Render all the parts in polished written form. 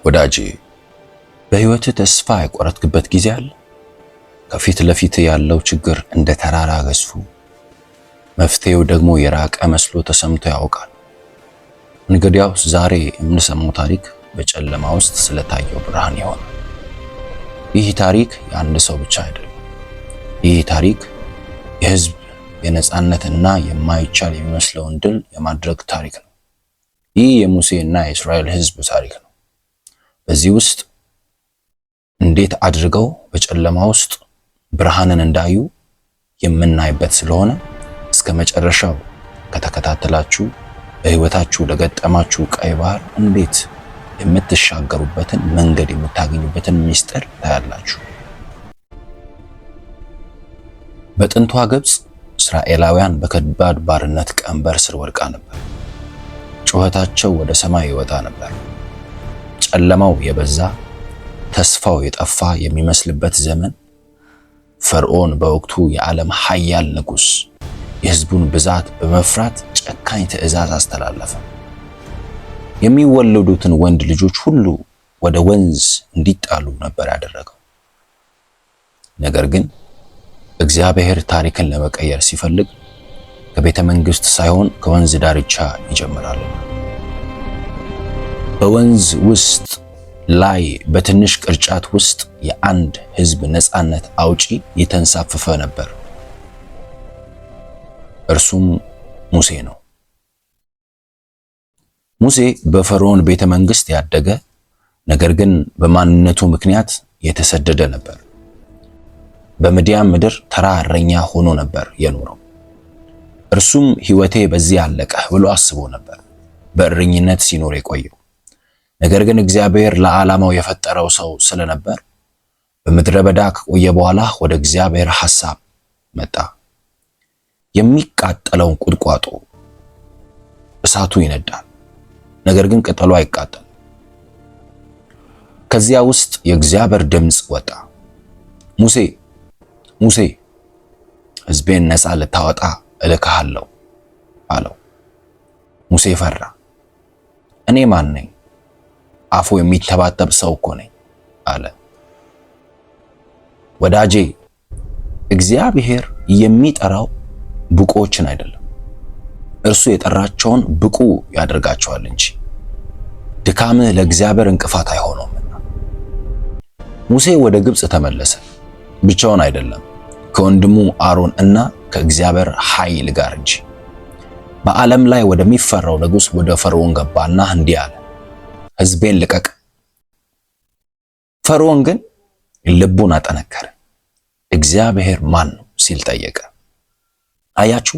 ወዳጄ በህይወት ተስፋ የቆረጥክበት ጊዜ አለ? ከፊት ለፊት ያለው ችግር እንደ ተራራ ገዝፎ መፍትሄው ደግሞ የራቀ መስሎ ተሰምቶ ያውቃል? እንግዲያውስ ዛሬ የምንሰማው ታሪክ በጨለማ ውስጥ ስለታየው ብርሃን ይሆናል። ይህ ታሪክ የአንድ ሰው ብቻ አይደለም። ይህ ታሪክ የህዝብ የነጻነትና የማይቻል የሚመስለውን ድል የማድረግ ታሪክ ነው። ይህ የሙሴና የእስራኤል ህዝብ ታሪክ ነው። በዚህ ውስጥ እንዴት አድርገው በጨለማ ውስጥ ብርሃንን እንዳዩ የምናይበት ስለሆነ እስከ መጨረሻው ከተከታተላችሁ በህይወታችሁ ለገጠማችሁ ቀይ ባህር እንዴት የምትሻገሩበትን መንገድ የምታገኙበትን ሚስጥር ታያላችሁ። በጥንቷ ግብጽ እስራኤላውያን በከባድ ባርነት ቀንበር ስር ወድቃ ነበር። ጩኸታቸው ወደ ሰማይ ይወጣ ነበር። ጨለማው የበዛ ተስፋው የጠፋ የሚመስልበት ዘመን። ፈርዖን በወቅቱ የዓለም ኃያል ንጉስ የህዝቡን ብዛት በመፍራት ጨካኝ ትዕዛዝ አስተላለፈ። የሚወለዱትን ወንድ ልጆች ሁሉ ወደ ወንዝ እንዲጣሉ ነበር ያደረገው። ነገር ግን እግዚአብሔር ታሪክን ለመቀየር ሲፈልግ ከቤተ መንግስት ሳይሆን ከወንዝ ዳርቻ ይጀምራል። በወንዝ ውስጥ ላይ በትንሽ ቅርጫት ውስጥ የአንድ ህዝብ ነጻነት አውጪ የተንሳፈፈ ነበር። እርሱም ሙሴ ነው። ሙሴ በፈርዖን ቤተ መንግስት ያደገ ነገር ግን በማንነቱ ምክንያት የተሰደደ ነበር። በምድያም ምድር ተራ እረኛ ሆኖ ነበር የኖረው። እርሱም ህይወቴ በዚህ አለቀ ብሎ አስቦ ነበር በእረኝነት ሲኖር የቆየው። ነገር ግን እግዚአብሔር ለዓላማው የፈጠረው ሰው ስለነበር በምድረ በዳ ከቆየ በኋላ ወደ እግዚአብሔር ሐሳብ መጣ። የሚቃጠለውን ቁጥቋጦ እሳቱ ይነዳል፣ ነገር ግን ቅጠሉ አይቃጠልም። ከዚያ ውስጥ የእግዚአብሔር ድምፅ ወጣ። ሙሴ ሙሴ፣ ህዝቤን ነፃ ልታወጣ እልክሃለሁ አለው። ሙሴ ፈራ። እኔ ማን ነኝ? አፉ የሚተባተብ ሰው እኮ ነኝ አለ። ወዳጄ እግዚአብሔር የሚጠራው ብቁዎችን አይደለም፣ እርሱ የጠራቸውን ብቁ ያደርጋቸዋል እንጂ ድካምህ ለእግዚአብሔር እንቅፋት አይሆነውምና። ሙሴ ወደ ግብጽ ተመለሰ። ብቻውን አይደለም፣ ከወንድሙ አሮን እና ከእግዚአብሔር ኃይል ጋር እንጂ። በዓለም ላይ ወደሚፈራው ንጉስ ወደ ፈርዖን ገባና እንዲህ አለ፣ ህዝቤን ልቀቅ። ፈርዖን ግን ልቡን አጠነከረ። እግዚአብሔር ማን ነው ሲል ጠየቀ። አያችሁ፣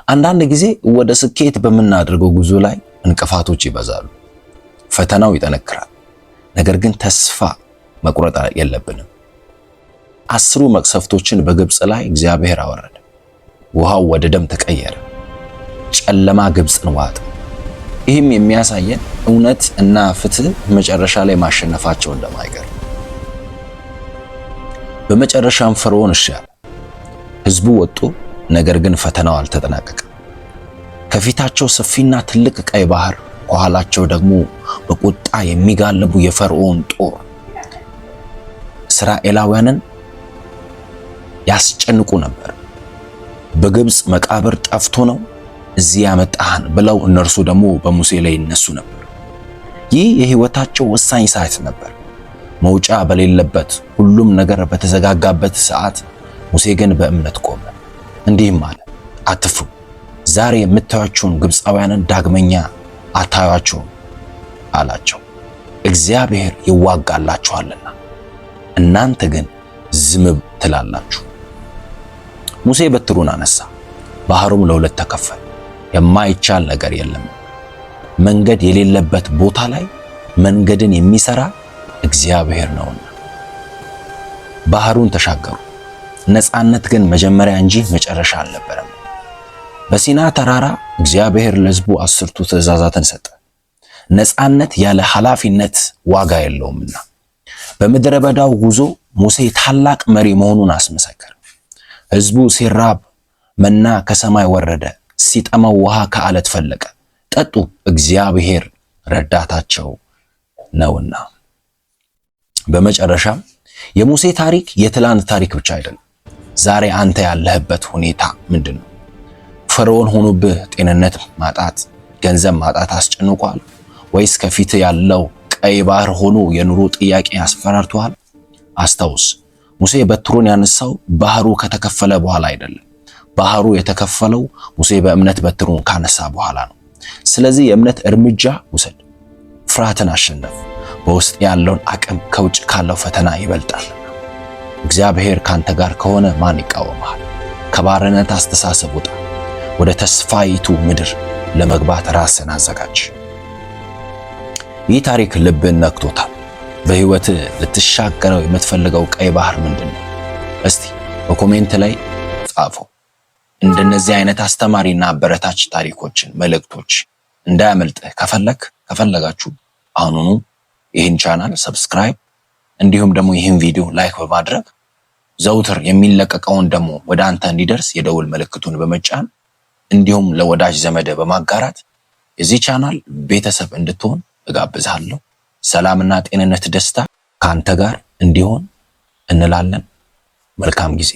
አንዳንድ ጊዜ ወደ ስኬት በምናደርገው ጉዞ ላይ እንቅፋቶች ይበዛሉ፣ ፈተናው ይጠነክራል። ነገር ግን ተስፋ መቁረጥ የለብንም። 10 መቅሰፍቶችን በግብጽ ላይ እግዚአብሔር አወረደ። ውሃው ወደ ደም ተቀየረ። ጨለማ ግብጽን ዋጠ። ይህም የሚያሳየን እውነት እና ፍትህ መጨረሻ ላይ ማሸነፋቸው እንደማይቀር። በመጨረሻም ፈርዖን እሺ አለ። ህዝቡ ወጡ፣ ነገር ግን ፈተናው አልተጠናቀቀም። ከፊታቸው ሰፊና ትልቅ ቀይ ባህር፣ ከኋላቸው ደግሞ በቁጣ የሚጋለቡ የፈርዖን ጦር እስራኤላውያንን ያስጨንቁ ነበር። በግብጽ መቃብር ጠፍቶ ነው እዚህ ያመጣህን ብለው እነርሱ ደግሞ በሙሴ ላይ ይነሱ ነበር። ይህ የህይወታቸው ወሳኝ ሰዓት ነበር። መውጫ በሌለበት ሁሉም ነገር በተዘጋጋበት ሰዓት ሙሴ ግን በእምነት ቆመ። እንዲህም አለ፣ አትፍሩ፣ ዛሬ የምታዩአቸውን ግብፃውያንን ዳግመኛ አታዩአቸውም አላቸው። እግዚአብሔር ይዋጋላችኋልና እናንተ ግን ዝም ትላላችሁ። ሙሴ በትሩን አነሳ፣ ባህሩም ለሁለት ተከፈለ። የማይቻል ነገር የለም። መንገድ የሌለበት ቦታ ላይ መንገድን የሚሰራ እግዚአብሔር ነውና። ባህሩን ተሻገሩ። ነፃነት ግን መጀመሪያ እንጂ መጨረሻ አልነበረም። በሲና ተራራ እግዚአብሔር ለሕዝቡ 10ቱ ትእዛዛትን ሰጠ። ነፃነት ያለ ኃላፊነት ዋጋ የለውምና። በምድረ በዳው ጉዞ ሙሴ ታላቅ መሪ መሆኑን አስመሰከረ። ሕዝቡ ሲራብ መና ከሰማይ ወረደ፣ ሲጠማው ውሃ ከአለት ፈለቀ። ጠጡ፣ እግዚአብሔር ረዳታቸው ነውና። በመጨረሻም የሙሴ ታሪክ የትላንት ታሪክ ብቻ አይደለም። ዛሬ አንተ ያለህበት ሁኔታ ምንድነው? ፈርዖን ሆኖብህ ጤንነት ማጣት፣ ገንዘብ ማጣት አስጨንቋል? ወይስ ከፊት ያለው ቀይ ባህር ሆኖ የኑሮ ጥያቄ ያስፈራርቷል? አስታውስ፣ ሙሴ በትሩን ያነሳው ባህሩ ከተከፈለ በኋላ አይደለም። ባህሩ የተከፈለው ሙሴ በእምነት በትሩን ካነሳ በኋላ ነው። ስለዚህ የእምነት እርምጃ ውሰድ። ፍርሃትን አሸነፍ። በውስጥ ያለውን አቅም ከውጭ ካለው ፈተና ይበልጣል። እግዚአብሔር ካንተ ጋር ከሆነ ማን ይቃወማል? ከባርነት አስተሳሰብ ውጣ። ወደ ተስፋይቱ ምድር ለመግባት ራስን አዘጋጅ። ይህ ታሪክ ልብን ነክቶታል። በህይወት ልትሻገረው የምትፈልገው ቀይ ባህር ምንድነው? እስቲ በኮሜንት ላይ ጻፉ። እንደነዚህ አይነት አስተማሪና አበረታች ታሪኮችን፣ መልእክቶች እንዳያመልጥህ ከፈለጋችሁ አሁኑኑ ይህን ቻናል ሰብስክራይብ እንዲሁም ደግሞ ይህን ቪዲዮ ላይክ በማድረግ ዘውትር የሚለቀቀውን ደግሞ ወደ አንተ እንዲደርስ የደውል ምልክቱን በመጫን እንዲሁም ለወዳጅ ዘመድ በማጋራት የዚህ ቻናል ቤተሰብ እንድትሆን እጋብዝሃለሁ። ሰላምና ጤንነት፣ ደስታ ካንተ ጋር እንዲሆን እንላለን። መልካም ጊዜ